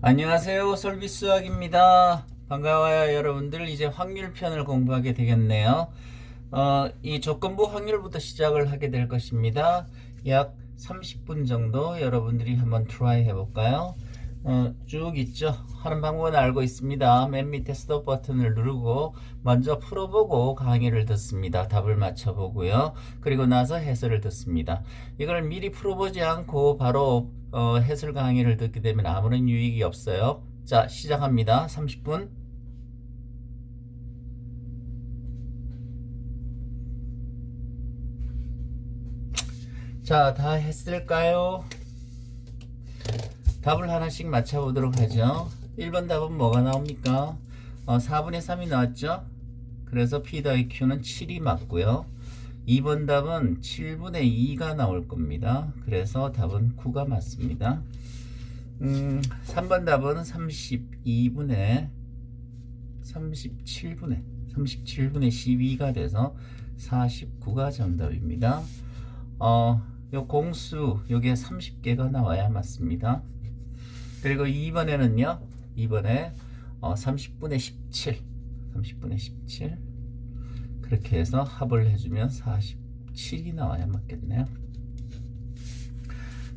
안녕하세요. 솔비수학입니다. 반가워요, 여러분들. 이제 확률편을 공부하게 되겠네요. 이 조건부 확률부터 시작을 하게 될 것입니다. 약 30분 정도 여러분들이 한번 트라이 해볼까요? 쭉 있죠. 하는 방법은 알고 있습니다. 맨 밑에 스톱 버튼을 누르고 먼저 풀어보고 강의를 듣습니다. 답을 맞춰보고요. 그리고 나서 해설을 듣습니다. 이걸 미리 풀어보지 않고 바로 해설 강의를 듣게 되면 아무런 유익이 없어요. 자, 시작합니다. 30분. 자, 다 했을까요? 답을 하나씩 맞춰보도록 하죠. 1번 답은 뭐가 나옵니까? 4분의 3이 나왔죠? 그래서 P 더하기 Q는 7이 맞고요. 2번 답은 7분의 2가 나올 겁니다. 그래서 답은 9가 맞습니다. 3번 답은 37분의 12가 돼서 49가 정답입니다. 요 공수 요게 30개가 나와야 맞습니다. 그리고 2번에는요. 2번에 30분의 17 그렇게 해서 합을 해주면 47이 나와야 맞겠네요.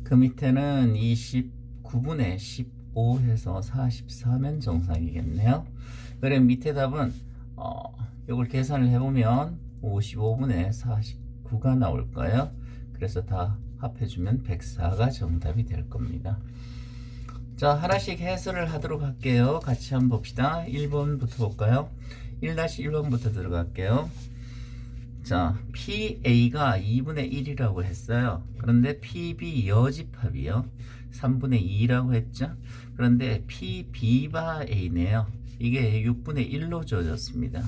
그 밑에는 29분의 15 해서 44면 정상이겠네요. 그래 밑에 답은 요걸 계산을 해보면 55분의 49가 나올 거예요. 그래서 다 합해주면 104가 정답이 될 겁니다. 자, 하나씩 해설을 하도록 할게요. 같이 한번 봅시다. 1번부터 볼까요? 1-1번부터 들어갈게요. 자, PA가 2분의 1이라고 했어요. 그런데 PB 여집합이요. 3분의 2라고 했죠. 그런데 PB 바 A네요. 이게 6분의 1로 주어졌습니다.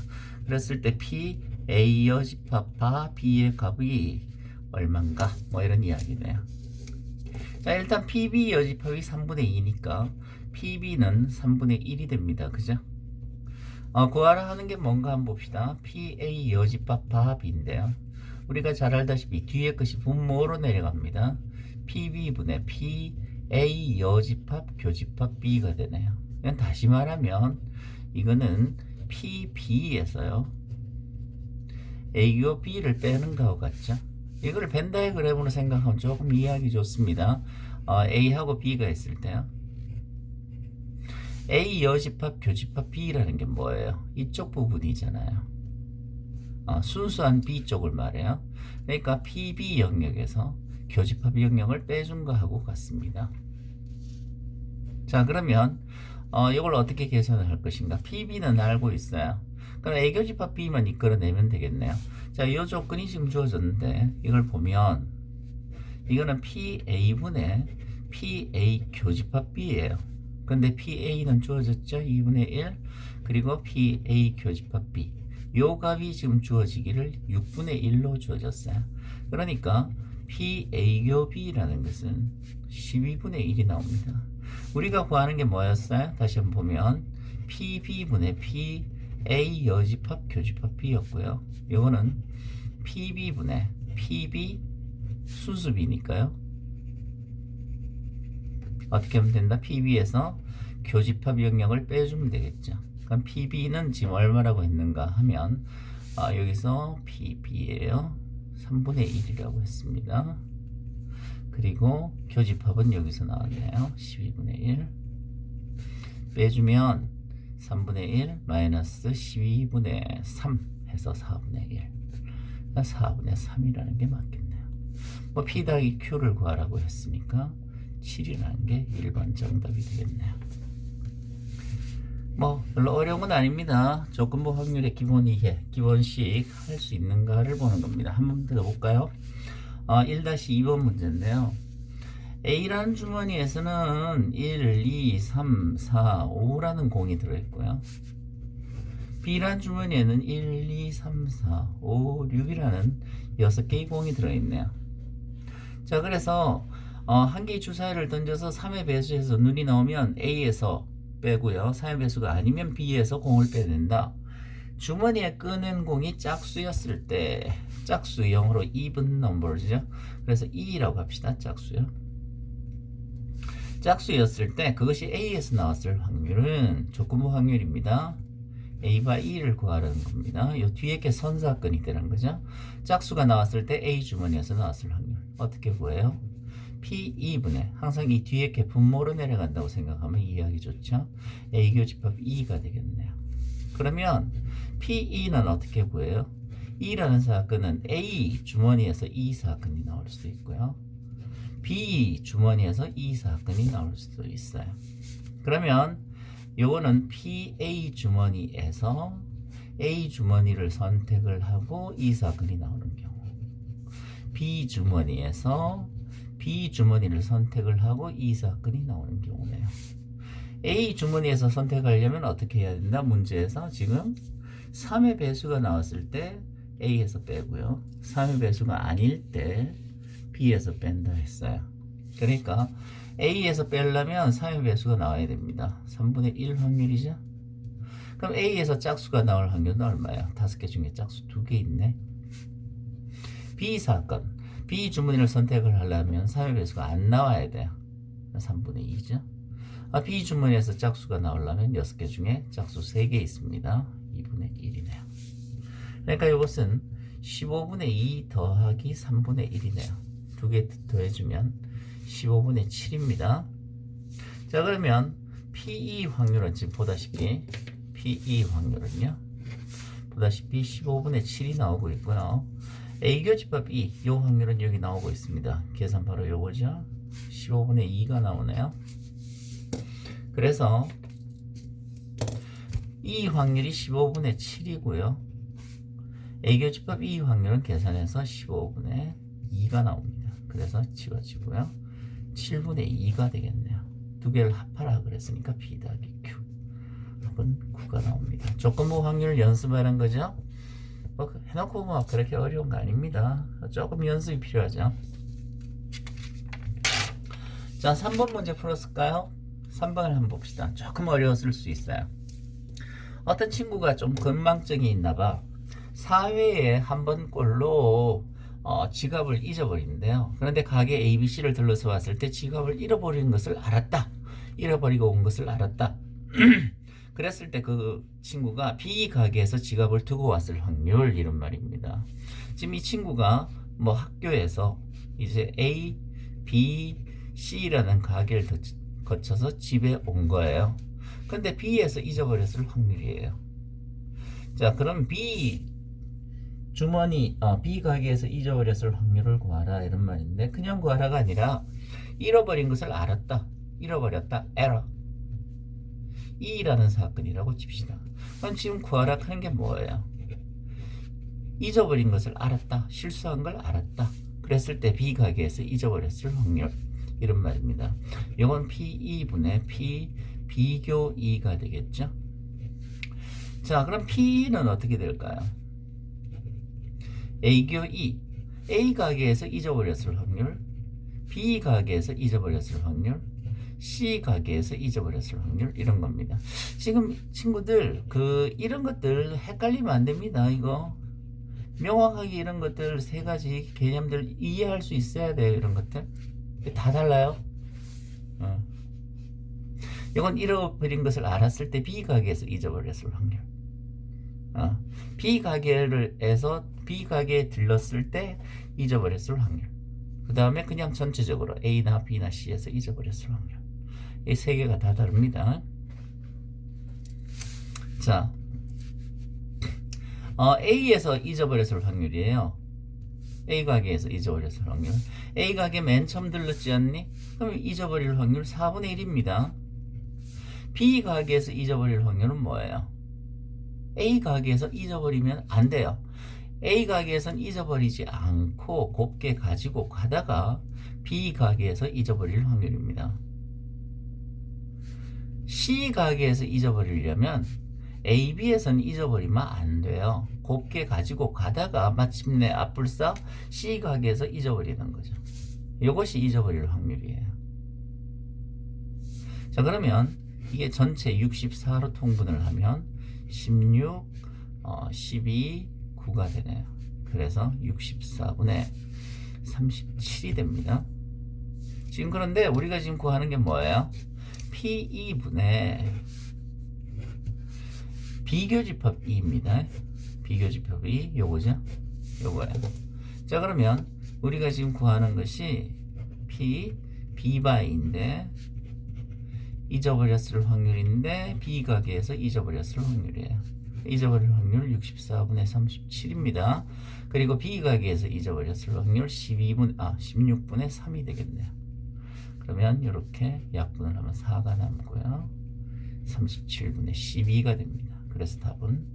그랬을 때 PA 여집합 바 B의 값이 얼만가? 뭐 이런 이야기네요. 자, 일단 PB 여집합이 3분의 2니까 PB는 3분의 1이 됩니다. 그죠? 구하라 하는 게 뭔가 한번 봅시다. PA 여집합 밥인데요. 우리가 잘 알다시피 뒤에 것이 분모로 내려갑니다. PB분의 PA 여집합 교집합 B가 되네요. 그냥 다시 말하면 이거는 PB에서요. A와 B를 빼는 거와 같죠? 이거를 벤 다이어그램으로 생각하면 조금 이해하기 좋습니다. A하고 B가 있을 때요. A 여집합 교집합 B라는 게 뭐예요? 이쪽 부분이잖아요. 순수한 B 쪽을 말해요. 그러니까 PB 영역에서 교집합 영역을 빼준 거하고 같습니다. 자, 그러면 이걸 어떻게 계산을 할 것인가? PB는 알고 있어요. 그럼 A 교집합 B만 이끌어내면 되겠네요. 자, 이 조건이 지금 주어졌는데 이걸 보면 이거는 PA분의 PA 교집합 B예요. 근데 PA는 주어졌죠? 2분의 1 그리고 PA 교집합 B 요 값이 지금 주어지기를 6분의 1로 주어졌어요. 그러니까 PA교 B라는 것은 12분의 1이 나옵니다. 우리가 구하는 게 뭐였어요? 다시 한번 보면 PB분의 PA 여집합 교집합 B였고요. 요거는 PB분의 PB 수습이니까요. 어떻게 하면 된다? PB에서 교집합 영역을 빼주면 되겠죠. 그럼 PB는 지금 얼마라고 했는가 하면 여기서 PB예요. 3분의 1이라고 했습니다. 그리고 교집합은 여기서 나왔네요. 12분의 1 빼주면 3분의 1 마이너스 12분의 3 해서 4분의 1 4분의 3이라는 게 맞겠네요. 뭐 P 더하기 Q를 구하라고 했으니까 7이라는 게 1번 정답이 되겠네요. 뭐 별로 어려운 건 아닙니다. 조건부 확률의 기본 이해, 기본식 할 수 있는가를 보는 겁니다. 한번 들어볼까요? 1-2번 문제인데요. A라는 주머니에서는 1, 2, 3, 4, 5라는 공이 들어있고요. B라는 주머니에는 1, 2, 3, 4, 5, 6이라는 6개의 공이 들어있네요. 자, 그래서 한 개의 주사위를 던져서 3의 배수에서 눈이 나오면 A에서 빼고요. 3의 배수가 아니면 B에서 공을 빼낸다. 주머니에 꺼낸 공이 짝수였을 때 짝수 0으로 even numbers죠. 그래서 2라고 합시다. 짝수요. 짝수였을 때 그것이 A에서 나왔을 확률은 조건부 확률입니다. A바 E를 구하라는 겁니다. 요 뒤에 게 선사건이 되는 거죠. 짝수가 나왔을 때 A 주머니에서 나왔을 확률 어떻게 구해요? P2분의 항상 이 뒤에 게 분모로 내려간다고 생각하면 이해하기 좋죠. A 교집합 2가 되겠네요. 그러면 P2는 어떻게 구해요? E라는 사건은 A 주머니에서 E 사건이 나올 수도 있고요. B 주머니에서 E 사건이 나올 수도 있어요. 그러면 요거는 PA 주머니에서 A 주머니를 선택을 하고 E 사건이 나오는 경우, B 주머니에서 B 주머니를 선택을 하고 E 사건이 나오는 경우네요. A 주머니에서 선택하려면 어떻게 해야 된다? 문제에서 지금 3의 배수가 나왔을 때 A에서 빼고요. 3의 배수가 아닐 때 B에서 뺀다 했어요. 그러니까 A에서 빼려면 3의 배수가 나와야 됩니다. 3분의 1 확률이죠. 그럼 A에서 짝수가 나올 확률은 얼마야? 5개 중에 짝수 2개 있네. B 사건, B 주머니를 선택을 하려면 3의 배수가 안 나와야 돼요. 3분의 2죠. B 주머니에서 짝수가 나오려면 6개 중에 짝수 3개 있습니다. 2분의 1이네요. 그러니까 이것은 15분의 2 더하기 3분의 1이네요. 2개 더해주면 15분의 7입니다. 자, 그러면 PE 확률은 지금 보다시피 PE 확률은요, 보다시피 15분의 7이 나오고 있고요. A 교집합 E, 이 확률은 여기 나오고 있습니다. 계산 바로 요거죠. 15분의 2가 나오네요. 그래서 E 확률이 15분의 7이고요. A 교집합 E 확률은 계산해서 15분의 2가 나옵니다. 그래서 지워지고요. 7분의 2가 되겠네요. 두 개를 합하라 그랬으니까 P 더하기 Q 합은 9가 나옵니다. 조건부 확률 연습하는 거죠. 뭐 해놓고 뭐 그렇게 어려운 거 아닙니다. 조금 연습이 필요하죠. 자, 3번 문제 풀었을까요? 3번을 한번 봅시다. 조금 어려웠을 수 있어요. 어떤 친구가 좀 건망증이 있나봐. 사회에 한 번 꼴로 지갑을 잊어버리는데요. 그런데 가게 ABC를 들러서 왔을 때 지갑을 잃어버린 것을 알았다. 잃어버리고 온 것을 알았다. 그랬을 때 그 친구가 B 가게에서 지갑을 두고 왔을 확률, 이런 말입니다. 지금 이 친구가 뭐 학교에서 이제 A, B, C라는 가게를 거쳐서 집에 온 거예요. 근데 B에서 잊어버렸을 확률이에요. 자, 그럼 B 주머니, B 가게에서 잊어버렸을 확률을 구하라, 이런 말인데, 그냥 구하라가 아니라 잃어버린 것을 알았다, 잃어버렸다, 에러, E라는 사건이라고 칩시다. 그럼 지금 구하라 하는 게 뭐예요? 잊어버린 것을 알았다, 실수한 걸 알았다, 그랬을 때 B 가게에서 잊어버렸을 확률, 이런 말입니다. 이건 P2분의 P 비교 2가 되겠죠. 자, 그럼 P는 어떻게 될까요? A교 2, A 가게에서 잊어버렸을 확률, B 가게에서 잊어버렸을 확률, C 가게에서 잊어버렸을 확률, 이런 겁니다. 지금 친구들 이런 것들 헷갈리면 안 됩니다. 이거 명확하게 이런 것들 세 가지 개념들 이해할 수 있어야 돼요. 이런 것들 다 달라요. 이건 잃어버린 것을 알았을 때 B 가게에서 잊어버렸을 확률, B 가게에서 B 가게에 들렀을 때 잊어버렸을 확률, 그 다음에 그냥 전체적으로 A나 B나 C에서 잊어버렸을 확률, 이 세 개가 다 다릅니다. 자, A에서 잊어버렸을 확률이에요. A 가게에서 잊어버렸을 확률. A 가게 맨 처음 들렀지 않니? 그럼 잊어버릴 확률 4분의 1입니다. B 가게에서 잊어버릴 확률은 뭐예요? A 가게에서 잊어버리면 안 돼요. A 가게에서는 잊어버리지 않고 곱게 가지고 가다가 B 가게에서 잊어버릴 확률입니다. C 가게에서 잊어버리려면 A, B에서는 잊어버리면 안 돼요. 곱게 가지고 가다가 마침내 앞불사 C 가게에서 잊어버리는 거죠. 이것이 잊어버릴 확률이에요. 자, 그러면 이게 전체 64로 통분을 하면 16, 12, 9가 되네요. 그래서 64분의 37이 됩니다. 지금 그런데 우리가 지금 구하는 게 뭐예요? P2분의 비교집합 2입니다. 비교집합 2 요거죠? 요거예요. 자, 그러면 우리가 지금 구하는 것이 B바이인데 잊어버렸을 확률인데 B가계에서 잊어버렸을 확률이에요. 잊어버릴 확률 64분의 37입니다. 그리고 B가계에서 잊어버렸을 확률 16분의 3이 되겠네요. 그러면 이렇게 약분을 하면 4가 남고요. 37분의 12가 됩니다. 그래서 답은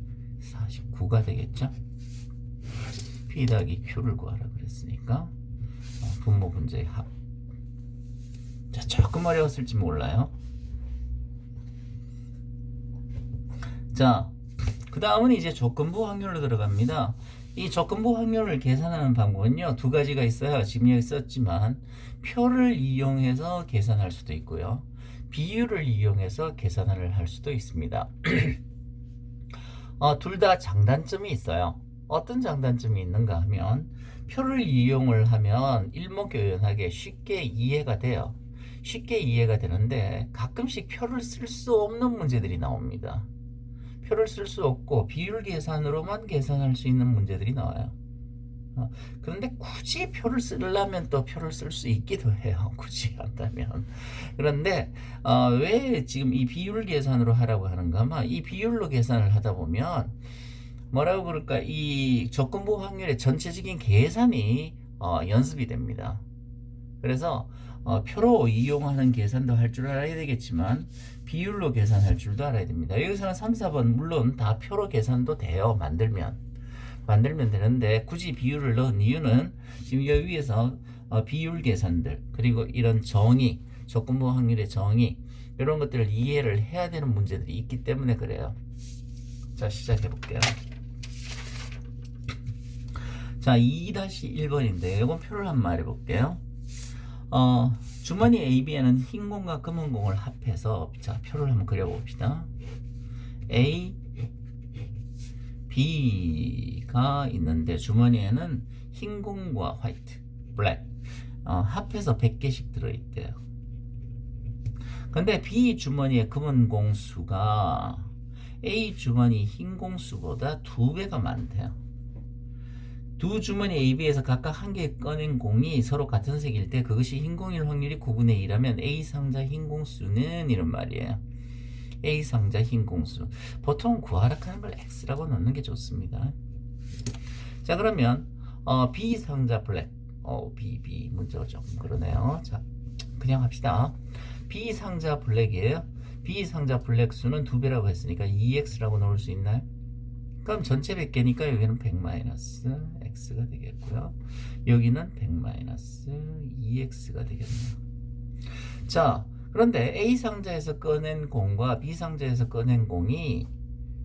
49가 되겠죠. P 더하기 Q를 구하라 그랬으니까 분모 분자의 합. 자, 조금 어려웠을지 몰라요. 자, 그 다음은 이제 조건부 확률로 들어갑니다. 이 조건부 확률을 계산하는 방법은요, 두 가지가 있어요. 지금 여기 썼지만 표를 이용해서 계산할 수도 있고요, 비율을 이용해서 계산을 할 수도 있습니다. 둘 다 장단점이 있어요. 어떤 장단점이 있는가 하면 표를 이용을 하면 일목요연하게 쉽게 이해가 돼요. 쉽게 이해가 되는데 가끔씩 표를 쓸 수 없는 문제들이 나옵니다. 표를 쓸 수 없고 비율 계산으로만 계산할 수 있는 문제들이 나와요. 그런데 굳이 표를 쓰려면 또 표를 쓸 수 있기도 해요. 굳이 한다면. 그런데 왜 지금 이 비율 계산으로 하라고 하는가 하면 이 비율로 계산을 하다 보면 뭐라고 그럴까, 이 조건부 확률의 전체적인 계산이 연습이 됩니다. 그래서 표로 이용하는 계산도 할 줄 알아야 되겠지만 비율로 계산할 줄도 알아야 됩니다. 여기서는 3, 4번 물론 다 표로 계산도 돼요. 만들면 되는데 굳이 비율을 넣은 이유는 지금 여기 위에서 비율 계산들, 그리고 이런 정의, 조건부 확률의 정의, 이런 것들을 이해를 해야 되는 문제들이 있기 때문에 그래요. 자, 시작해 볼게요. 자, 2-1번인데 이건 표를 한번 말해 볼게요. 주머니 AB에는 흰 공과 검은 공을 합해서, 자, 표를 한번 그려봅시다. A, B가 있는데 주머니에는 흰 공과 화이트, 블랙 합해서 100개씩 들어있대요. 근데 B 주머니의 검은 공 수가 A 주머니 흰 공 수보다 2배가 많대요. 두 주머니 AB에서 각각 한 개 꺼낸 공이 서로 같은 색일 때 그것이 흰 공일 확률이 9분의 2라면 A 상자 흰 공수는, 이런 말이에요. A 상자 흰 공수. 보통 구하라 하는 걸 X라고 넣는 게 좋습니다. 자, 그러면 B 상자 블랙. B 문자가 조금 그러네요. 자, 그냥 합시다. B 상자 블랙이에요. B 상자 블랙 수는 2배라고 했으니까 2X라고 넣을 수 있나요? 그럼 전체 100개니까 여기는 100-X가 되겠고요. 여기는 100-2X가 되겠네요. 자, 그런데 A 상자에서 꺼낸 공과 B 상자에서 꺼낸 공이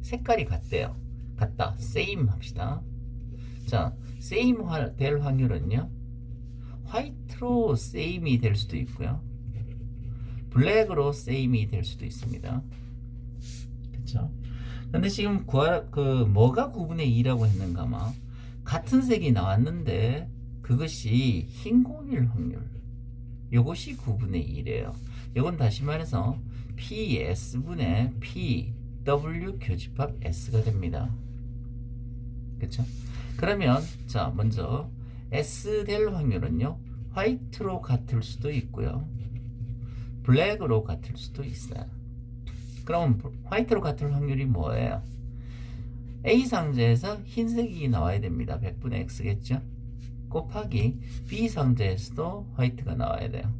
색깔이 같대요. 같다. same 합시다. 자, same 될 확률은요, 화이트로 same이 될 수도 있고요, 블랙으로 same이 될 수도 있습니다. 그렇죠? 근데 지금 뭐가 9분의 2라고 했는가 마, 같은 색이 나왔는데 그것이 흰 공일 확률, 이것이 9분의 2래요. 이건 다시 말해서 PS분의 PW 교집합 S가 됩니다. 그렇죠? 그러면 자, 먼저 S 될 확률은요, 화이트로 같을 수도 있고요, 블랙으로 같을 수도 있어요. 그럼 화이트로 같을 확률이 뭐예요? A 상자에서 흰색이 나와야 됩니다. 100분의 X겠죠? 곱하기 B 상자에서도 화이트가 나와야 돼요.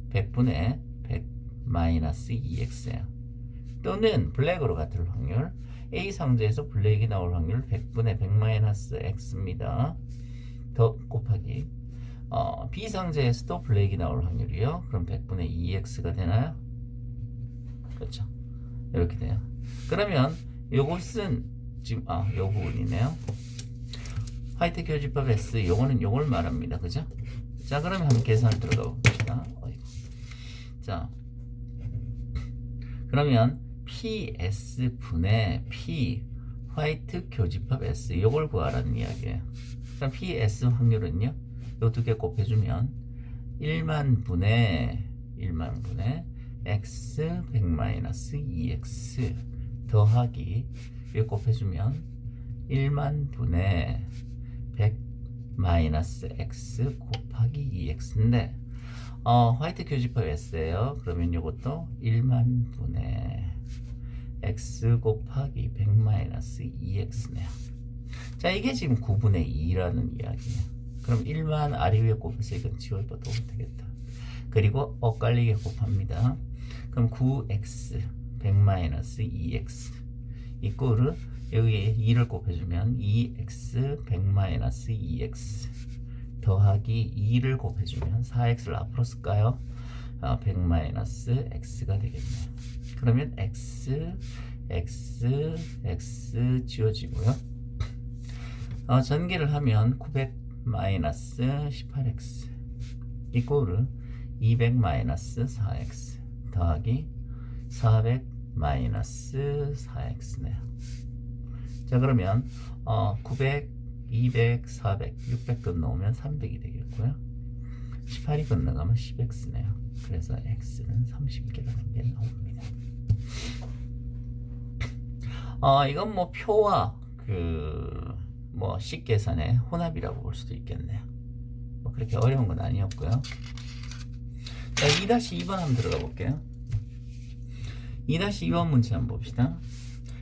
100분의 100-2X예요. 또는 블랙으로 같을 확률, A 상자에서 블랙이 나올 확률 100분의 100-X입니다. 더 곱하기 B 상자에서도 블랙이 나올 확률이요. 그럼 100분의 2X가 되나요? 그렇죠. 이렇게 돼요. 그러면 요것은 지금 요 부분이네요. 화이트 교집합 S, 요거는 요걸 말합니다. 그죠? 자, 그러면 한번 계산을 들어가 봅시다. 자, 그러면 PS 분의 P 화이트 교집합 S, 요걸 구하라는 이야기예요. 그럼 PS 확률은요, 요 두 개 곱해주면 1만 분의 x 100 마이너스 2x 더하기 이거 곱해주면 1만 분의 100 마이너스 x 곱하기 2x인데 화이트 교집합 S예요. 그러면 이것도 1만 분의 x 곱하기 100 마이너스 2x네요. 자, 이게 지금 9분의 2라는 이야기예요. 그럼 1만 아래 위에 곱해서 이건 지워봐도 되겠다. 그리고 엇갈리게 곱합니다. 그럼 9x 100 마이너스 2x 이꼴을 여기에 2를 곱해주면 2x 100 마이너스 2x 더하기 2를 곱해주면 4x를 앞으로 쓸까요? 100 마이너스 x가 되겠네요. 그러면 x 지워지고요. 전개를 하면 900 마이너스 18x 이꼴을 200 마이너스 4x 더하기 400 마이너스 4x네요. 자, 그러면 900, 200, 400, 600 건너오면 300이 되겠고요. 18이 건너가면 10x네요. 그래서 x는 30개라는 게 나옵니다. 이건 뭐 표와 식 계산의 혼합이라고 볼 수도 있겠네요. 뭐 그렇게 어려운 건 아니었고요. 자, 2-2번 한번 들어가 볼게요. 2-2번 문제 한번 봅시다.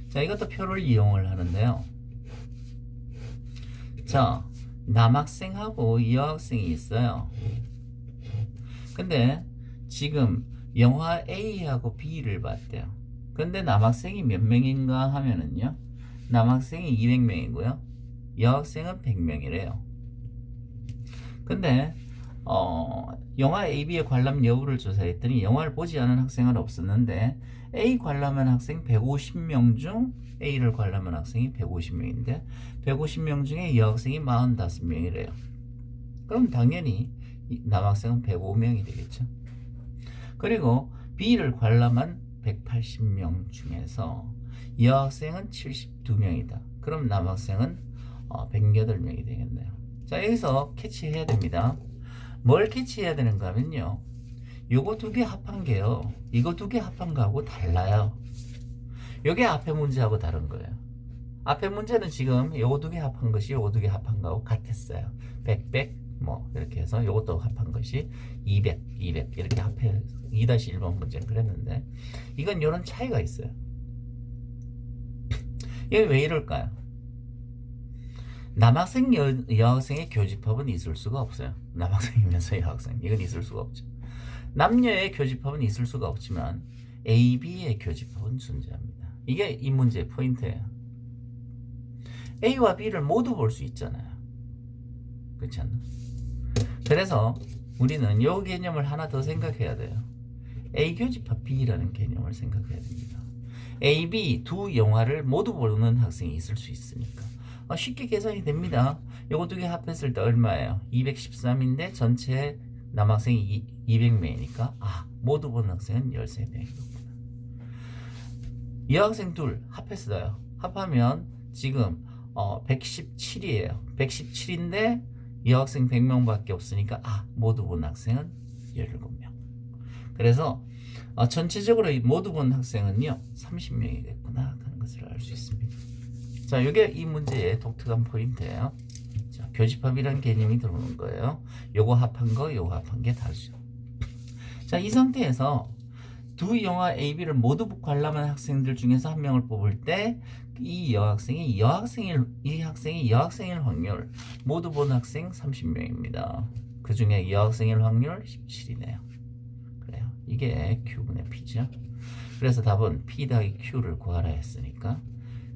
자, 이것도 표를 이용을 하는데요. 자, 남학생하고 여학생이 있어요. 근데 지금 영화 A하고 B를 봤대요. 근데 남학생이 몇 명인가 하면은요, 남학생이 200명이고요 여학생은 100명이래요 근데 영화 A, B의 관람 여부를 조사했더니 영화를 보지 않은 학생은 없었는데 A 관람한 학생 150명 중 A를 관람한 학생이 150명인데 150명 중에 여학생이 45명이래요. 그럼 당연히 남학생은 105명이 되겠죠. 그리고 B를 관람한 180명 중에서 여학생은 72명이다. 그럼 남학생은 108명이 되겠네요. 자, 여기서 캐치해야 됩니다. 뭘 캐치해야 되는가 하면요, 요거 두 개 합한 게요, 이거 두 개 합한 거하고 달라요. 요게 앞에 문제하고 다른 거예요. 앞에 문제는 지금 요거 두 개 합한 것이 요거 두 개 합한 거하고 같았어요. 100 뭐 이렇게 해서 요것도 합한 것이 200 이렇게 합해 2-1번 문제는 그랬는데 이건 요런 차이가 있어요. 이게 왜 이럴까요? 남학생 여학생의 교집합은 있을 수가 없어요. 남학생이면서 여학생, 이건 있을 수가 없죠. 남녀의 교집합은 있을 수가 없지만 A, B의 교집합은 존재합니다. 이게 이 문제의 포인트예요. A와 B를 모두 볼 수 있잖아요. 그렇지 않나? 그래서 우리는 이 개념을 하나 더 생각해야 돼요. A 교집합 B라는 개념을 생각해야 됩니다. A, B 두 영화를 모두 보는 학생이 있을 수 있으니까 쉽게 계산이 됩니다. 요거 두 개 합했을 때 얼마예요? 213인데 전체 남학생이 200명이니까 모두 보는 학생은 13명이거든요. 여학생 둘 합했어요. 합하면 지금 117이에요. 117인데 여학생 100명밖에 없으니까 모두 본 학생은 17명. 그래서 전체적으로 모두 본 학생은요 30명이겠구나 하는 것을 알 수 있습니다. 자, 이게 이 문제의 독특한 포인트예요. 자, 교집합이라는 개념이 들어오는 거예요. 요거 합한 거, 요거 합한 게 다르죠. 자, 이 상태에서 두 영화 A, B를 모두 관람한 학생들 중에서 한 명을 뽑을 때 이 학생이 여학생일 확률, 모두 본 학생 30명입니다. 그 중에 여학생일 확률 17이네요. 그래요. 이게 Q분의 P죠. 그래서 답은 P 더하기 Q를 구하라 했으니까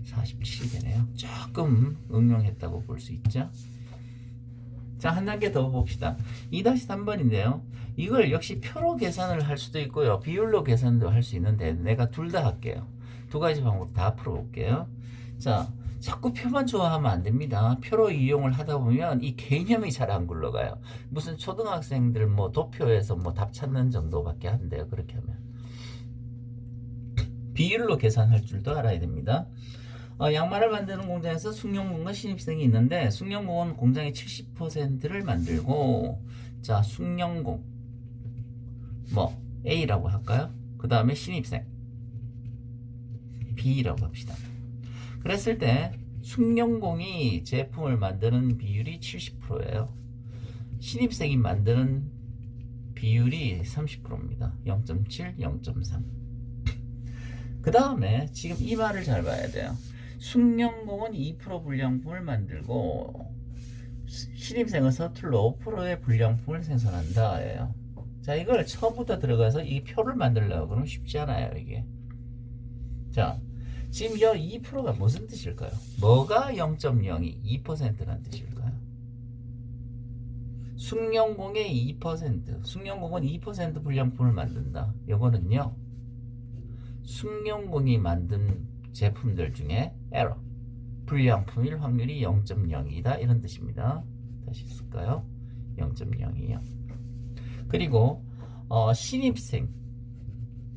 47이 되네요. 조금 응용했다고 볼 수 있죠. 자, 한 단계 더 봅시다. 2-3번인데요. 이걸 역시 표로 계산을 할 수도 있고요. 비율로 계산도 할 수 있는데 내가 둘 다 할게요. 두 가지 방법 다 풀어볼게요. 자, 자꾸 표만 좋아하면 안 됩니다. 표로 이용을 하다 보면 이 개념이 잘 안 굴러가요. 무슨 초등학생들 도표에서 답 찾는 정도밖에 안 돼요. 그렇게 하면. 비율로 계산할 줄도 알아야 됩니다. 양말을 만드는 공장에서 숙련공과 신입생이 있는데 숙련공은 공장의 70%를 만들고, 자, 숙련공 뭐 A라고 할까요? 그 다음에 신입생 B라고 합시다. 그랬을 때 숙련공이 제품을 만드는 비율이 70%예요. 신입생이 만드는 비율이 30%입니다. 0.7, 0.3. 그 다음에 지금 이 말을 잘 봐야 돼요. 숙련공은 2% 불량품을 만들고 신입생은 서툴러 5%의 불량품을 생산한다 예요. 자, 이걸 처음부터 들어가서 이 표를 만들려고 그러면 쉽지 않아요, 이게. 자, 지금 이 2%가 무슨 뜻일까요? 뭐가 0.02, 2%란 뜻일까요? 숙련공의 2%, 숙련공은 2% 불량품을 만든다. 이거는요, 숙련공이 만든 제품들 중에 에러, 불량품일 확률이 0.02다 이런 뜻입니다. 다시 쓸까요? 0.02요. 그리고 신입생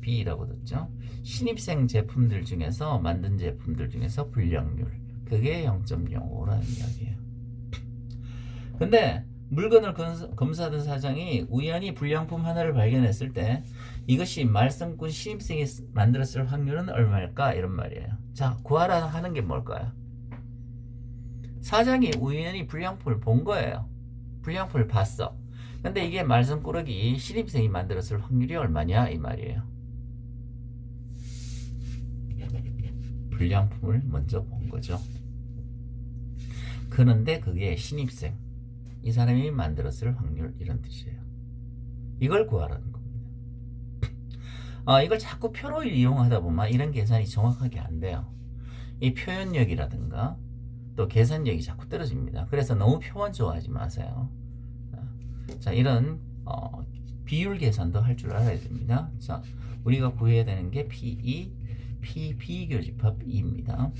B라고 듣죠. 신입생 제품들 중에서 만든 제품들 중에서 불량률 그게 0.05라는 이야기예요. 근데 물건을 검사하던 사장이 우연히 불량품 하나를 발견했을 때 이것이 말썽꾼 신입생이 만들었을 확률은 얼마일까? 이런 말이에요. 자, 구하라 하는 게 뭘까요? 사장이 우연히 불량품을 본 거예요. 불량품을 봤어. 근데 이게 말썽꾸러기 신입생이 만들었을 확률이 얼마냐? 이 말이에요. 불량품을 먼저 본 거죠. 그런데 그게 신입생 이 사람이 만들었을 확률 이런 뜻이에요. 이걸 구하라는 겁니다. 이걸 자꾸 표로 이용하다 보면 이런 계산이 정확하게 안 돼요. 이 표현력이라든가 또 계산력이 자꾸 떨어집니다. 그래서 너무 표만 좋아하지 마세요. 자, 이런 비율 계산도 할 줄 알아야 됩니다. 자, 우리가 구해야 되는 게 P2, P 비교집합 2입니다.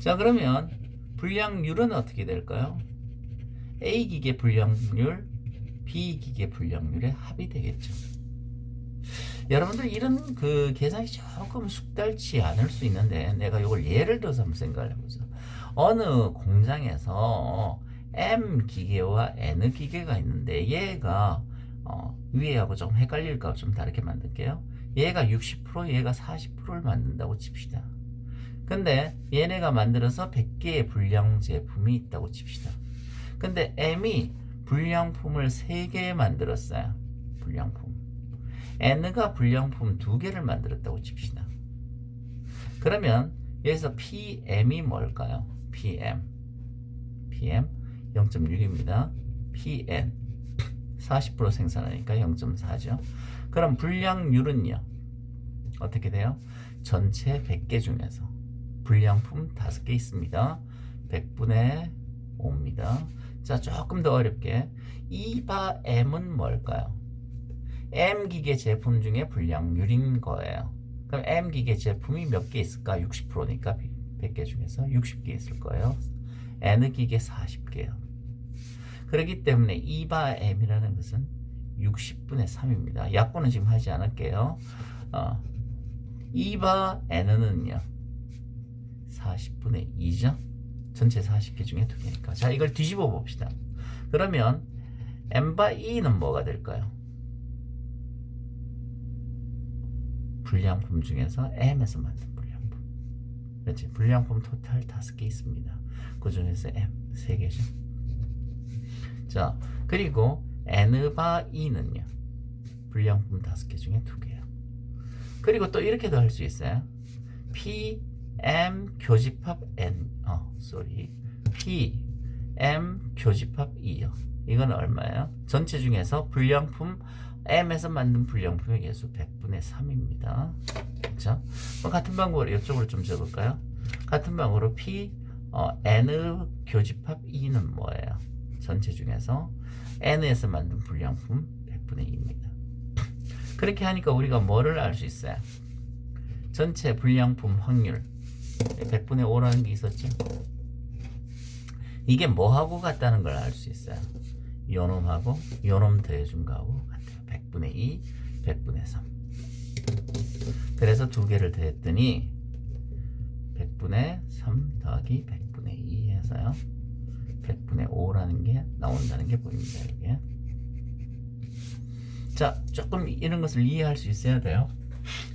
자, 그러면 불량률은 어떻게 될까요? A 기계 불량률, B 기계 불량률의 합이 되겠죠. 여러분들 이런 그 계산이 조금 숙달치 않을 수 있는데 내가 이걸 예를 들어서 한번 생각을 해보죠. 어느 공장에서 M 기계와 N 기계가 있는데 얘가 위에하고 좀 헷갈릴까 좀 다르게 만들게요. 얘가 60% 얘가 40%를 만든다고 칩시다. 근데 얘네가 만들어서 100개의 불량 제품이 있다고 칩시다. 근데 M이 불량품을 3개 만들었어요. 불량품. N가 불량품 2개를 만들었다고 칩시다. 그러면 여기서 PM이 뭘까요? PM 0.6입니다. PN 40% 생산하니까 0.4죠. 그럼 불량률은요? 어떻게 돼요? 전체 100개 중에서 불량품 5개 있습니다. 100분의 5입니다. 자, 조금 더 어렵게 2바 M은 뭘까요? M 기계 제품 중에 불량률인 거예요. 그럼 M 기계 제품이 몇 개 있을까? 60%니까 100개 중에서 60개 있을 거예요. N 기계 40개요. 그렇기 때문에 2바 M이라는 것은 60분의 3입니다. 약분은 지금 하지 않을게요. 2바 N은요 40분의 2죠. 전체 40개 중에 2개니까. 자, 이걸 뒤집어 봅시다. 그러면 M바 E는 뭐가 될까요? 불량품 중에서 M에서 만든 불량품. 그렇지? 불량품 토탈 5개 있습니다. 그 중에서 M 3개죠. 자, 그리고 N바 E는요. 불량품 5개 중에 2개요. 그리고 또 이렇게도 할 수 있어요. P, M 교집합 N, P, M 교집합 E요. 이건 얼마예요? 전체 중에서 불량품 M에서 만든 불량품의 개수 100분의 3입니다. 자, 같은 방법으로 이쪽으로 좀 적을까요? 같은 방법으로 P, N 교집합 E는 뭐예요? 전체 중에서 N에서 만든 불량품 100분의 2입니다. 그렇게 하니까 우리가 뭐를 알 수 있어요? 전체 불량품 확률 100분의 5라는 게 있었죠? 이게 뭐하고 같다는 걸 알 수 있어요. 요놈하고 요놈 더해준 거하고 같아요. 100분의 2, 100분의 3. 그래서 2개를 더했더니 100분의 3 더하기 100분의 2 해서요. 100분의 5라는 게 나온다는 게 보입니다. 이게. 자, 조금 이런 것을 이해할 수 있어야 돼요.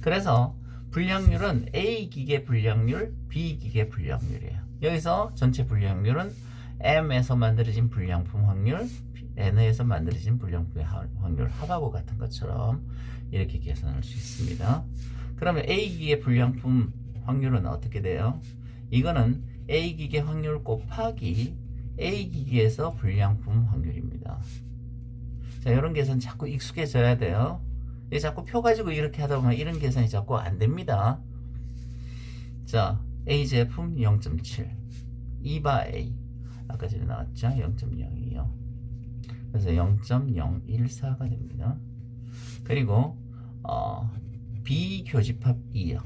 그래서 불량률은 A 기계 불량률, B 기계 불량률이에요. 여기서 전체 불량률은 M에서 만들어진 불량품 확률, N에서 만들어진 불량품의 확률 합하고 같은 것처럼 이렇게 계산할 수 있습니다. 그러면 A 기계 불량품 확률은 어떻게 돼요? 이거는 A 기계 확률 곱하기 A 기계에서 불량품 확률입니다. 자, 이런 계산 자꾸 익숙해져야 돼요. 자꾸 표 가지고 이렇게 하다 보면 이런 계산이 자꾸 안 됩니다. 자, A 제품 0.7, 2바 A 아까 전에 나왔죠? 0.02요. 그래서 0.014가 됩니다. 그리고 B 교집합 2요.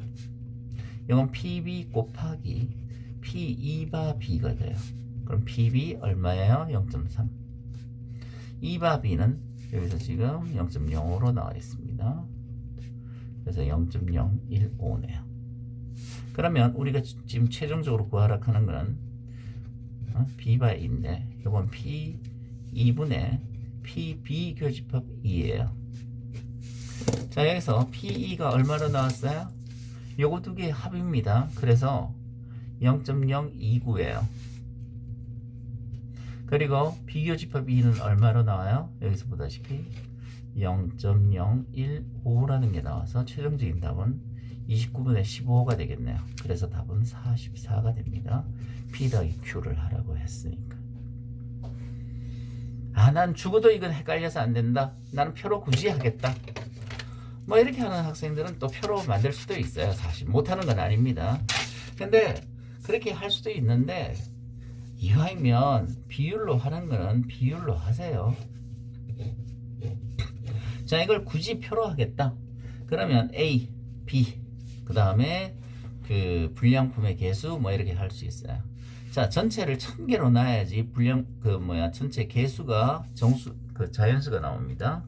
이건 PB 곱하기 P2바 B가 돼요. 그럼 PB 얼마예요? 0.3. 2바 B는 여기서 지금 0.05로 나와 있습니다. 그래서 0.015네요. 그러면 우리가 지금 최종적으로 구하라 하는 거는 B바 A인데 이건 P 2분의 PB 교집합 2예요. 자, 여기서 PE가 얼마로 나왔어요? 요거 두 개의 합입니다. 그래서 0.029예요. 그리고 비교집합 2는 얼마로 나와요? 여기서 보다시피 0.015라는 게 나와서 최종적인 답은 29분의 15가 되겠네요. 그래서 답은 44가 됩니다. P 더하기 Q를 하라고 했으니까. 난 죽어도 이건 헷갈려서 안 된다. 나는 표로 굳이 하겠다. 뭐 이렇게 하는 학생들은 또 표로 만들 수도 있어요. 사실 못하는 건 아닙니다. 근데 그렇게 할 수도 있는데 이왕이면 비율로 하는 거는 비율로 하세요. 자, 이걸 굳이 표로 하겠다. 그러면 A, B, 그 다음에 그 불량품의 개수 뭐 이렇게 할 수 있어요. 자, 전체를 1000개로 놔야지 전체 개수가 자연수가 나옵니다.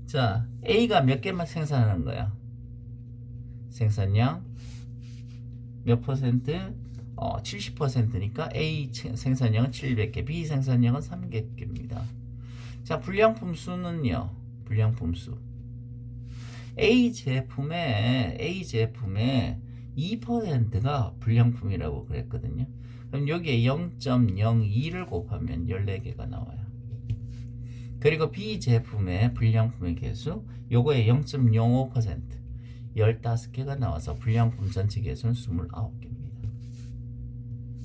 자, A가 몇 개만 생산하는 거야? 생산량 몇 퍼센트? 70%니까 A 생산량은 700개, B 생산량은 300개입니다. 자, 불량품 수는요. 불량품 수. A 제품의 2%가 불량품이라고 그랬거든요. 그럼 여기에 0.02를 곱하면 14개가 나와요. 그리고 B 제품의 불량품의 개수, 요거에 0.05%, 15개가 나와서 불량품 전체 개수는 29개입니다.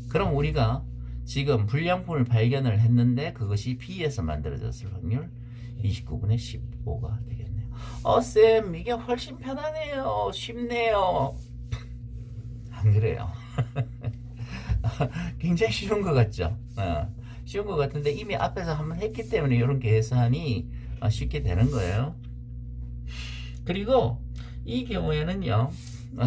그럼 우리가 지금 불량품을 발견을 했는데 그것이 B에서 만들어졌을 확률 29분의 15가 되겠네요. 쌤, 이게 훨씬 편하네요. 쉽네요. 안 그래요. 굉장히 쉬운 것 같죠? 쉬운 것 같은데 이미 앞에서 한번 했기 때문에 이런 계산이 쉽게 되는 거예요. 그리고 이 경우에는요,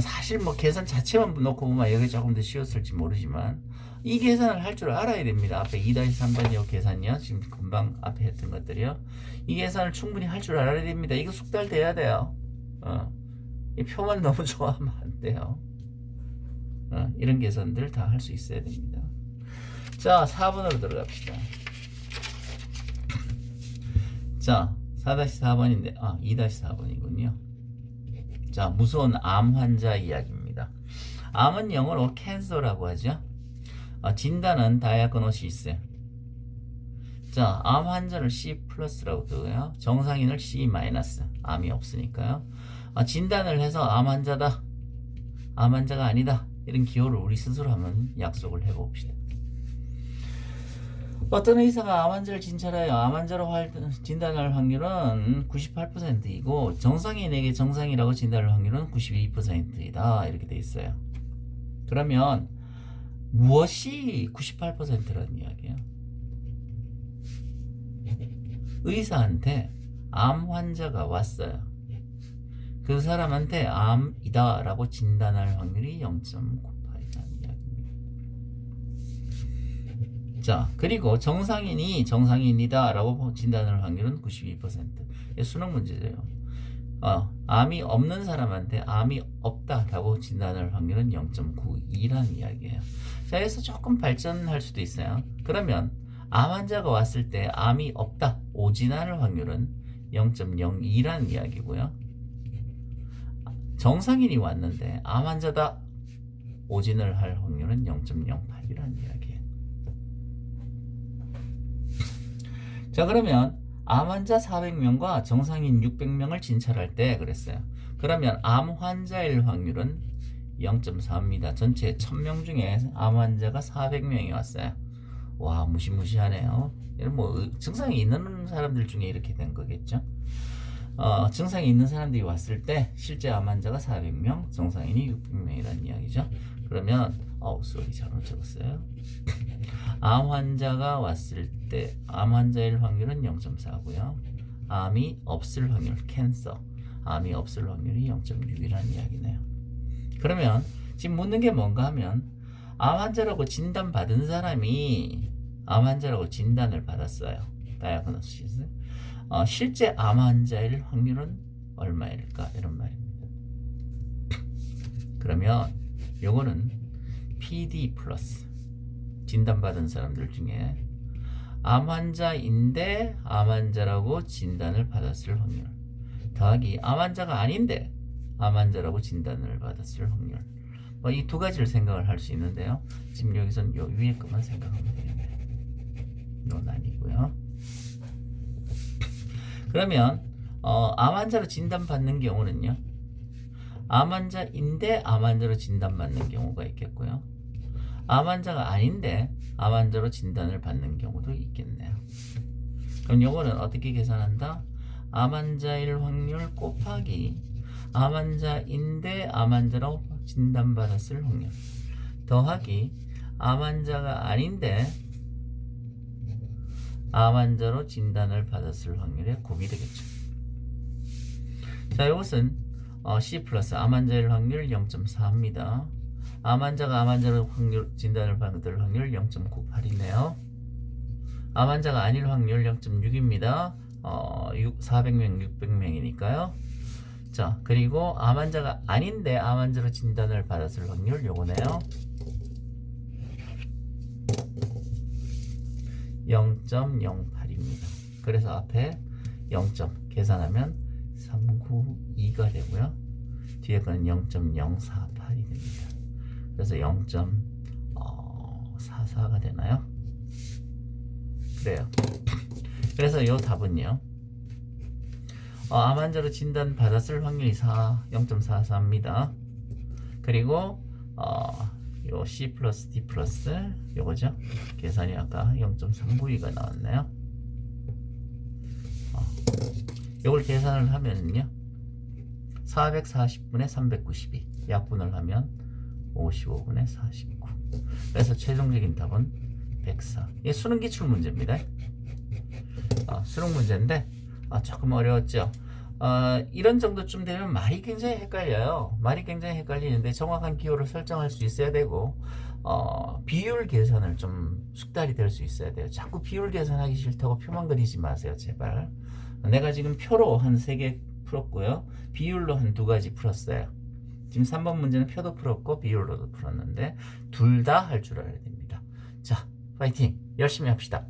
사실 뭐 계산 자체만 놓고 보면 여기 조금 더 쉬웠을지 모르지만 이 계산을 할 줄 알아야 됩니다. 앞에 2-3번이요 계산이요. 지금 금방 앞에 했던 것들이요. 이 계산을 충분히 할 줄 알아야 됩니다. 이거 숙달돼야 돼요. 이 표만 너무 좋아하면 안 돼요. 이런 계산들 다 할 수 있어야 됩니다. 자, 4번으로 들어갑시다. 자, 4-4번인데 2-4번이군요. 자, 무서운 암 환자 이야기입니다. 암은 영어로 캔서라고 하죠. 진단은 다이아그노시스. 자, 암 환자를 C+라고 두고요. 정상인을 C-. 암이 없으니까요. 진단을 해서 암 환자다, 암 환자가 아니다, 이런 기호를 우리 스스로 한번 약속을 해봅시다. 어떤 의사가 암 환자를 진찰하여 암 환자로 진단할 확률은 98%이고 정상인에게 정상이라고 진단할 확률은 92%이다. 이렇게 돼 있어요. 그러면 무엇이 98%라는 이야기예요? 의사한테 암 환자가 왔어요. 그 사람한테 암이다 라고 진단할 확률이 0.98이라는 이야기입니다. 자, 그리고 정상인이 정상인이다 라고 진단할 확률은 92%. 수능 문제예요. 암이 없는 사람한테 암이 없다 라고 진단할 확률은 0.92라는 이야기예요. 자, 여기서 조금 발전할 수도 있어요. 그러면 암 환자가 왔을 때 암이 없다, 오진할 확률은 0.02라는 이야기고요. 정상인이 왔는데 암 환자다 오진을 할 확률은 0.08이라는 이야기예요. 자, 그러면 암 환자 400명과 정상인 600명을 진찰할 때 그랬어요. 그러면 암 환자일 확률은 0.4입니다. 전체 1000명 중에 암 환자가 400명이 왔어요. 와, 무시무시하네요. 뭐 증상이 있는 사람들 중에 이렇게 된 거겠죠. 증상이 있는 사람들이 왔을 때 실제 암 환자가 400명, 정상인이 600명이라는 이야기죠. 그러면 쏘리 잘못 적었어요. 암 환자가 왔을 때 암 환자일 확률은 0.4고요. 암이 없을 확률, 캔서, 암이 없을 확률이 0.6이라는 이야기네요. 그러면 지금 묻는 게 뭔가 하면 암 환자라고 진단받은 사람이 암 환자라고 진단을 받았어요. 다이아그노시스. 실제 암 환자일 확률은 얼마일까? 이런 말입니다. 그러면 요거는 PD 플러스 진단받은 사람들 중에 암 환자인데 암 환자라고 진단을 받았을 확률 더하기 암 환자가 아닌데 암 환자라고 진단을 받았을 확률. 이 두 가지를 생각을 할 수 있는데요. 지금 여기서는 요 위에 것만 생각하면 되겠네요. 이건 아니고요. 그러면 암 환자로 진단받는 경우는요. 암 환자인데 암 환자로 진단받는 경우가 있겠고요. 암 환자가 아닌데 암 환자로 진단을 받는 경우도 있겠네요. 그럼 요거는 어떻게 계산한다? 암 환자일 확률 곱하기 암 환자인데 암 환자로 진단받았을 확률 더하기 암 환자가 아닌데 암 환자로 진단을 받았을 확률의 곱이 되겠죠. 자, 이것은 C 플러스 암 환자일 확률 0.4입니다. 암 환자가 암 환자로 확률 진단을 받을 확률 0.98이네요. 암 환자가 아닐 확률 0.6입니다. 400명, 600명이니까요. 자, 그리고 암 환자가 아닌데 암 환자로 진단을 받았을 확률 요거네요. 0.08입니다. 그래서 앞에 0점 계산하면 392가 되고요. 뒤에 거는 0.048이 됩니다. 그래서 0.44가 되나요? 그래요. 그래서 이 답은요. 암 환자로 진단 받았을 확률이 0.44입니다. 그리고 요 C 플러스 D 플러스 요거죠. 계산이 아까 0.392가 나왔네요. 요걸 계산을 하면요. 440분의 392 약분을 하면 55분의 49. 그래서 최종적인 답은 104. 이게 수능 기출 문제입니다. 수능 문제인데 조금 어려웠죠. 이런 정도쯤 되면 말이 굉장히 헷갈려요. 말이 굉장히 헷갈리는데 정확한 기호를 설정할 수 있어야 되고 비율 계산을 좀 숙달이 될 수 있어야 돼요. 자꾸 비율 계산하기 싫다고 표만 그리지 마세요, 제발. 내가 지금 표로 한 3개 풀었고요. 비율로 한 2가지 풀었어요. 지금 3번 문제는 표도 풀었고 비율로도 풀었는데 둘 다 할 줄 알아야 됩니다. 자, 파이팅! 열심히 합시다.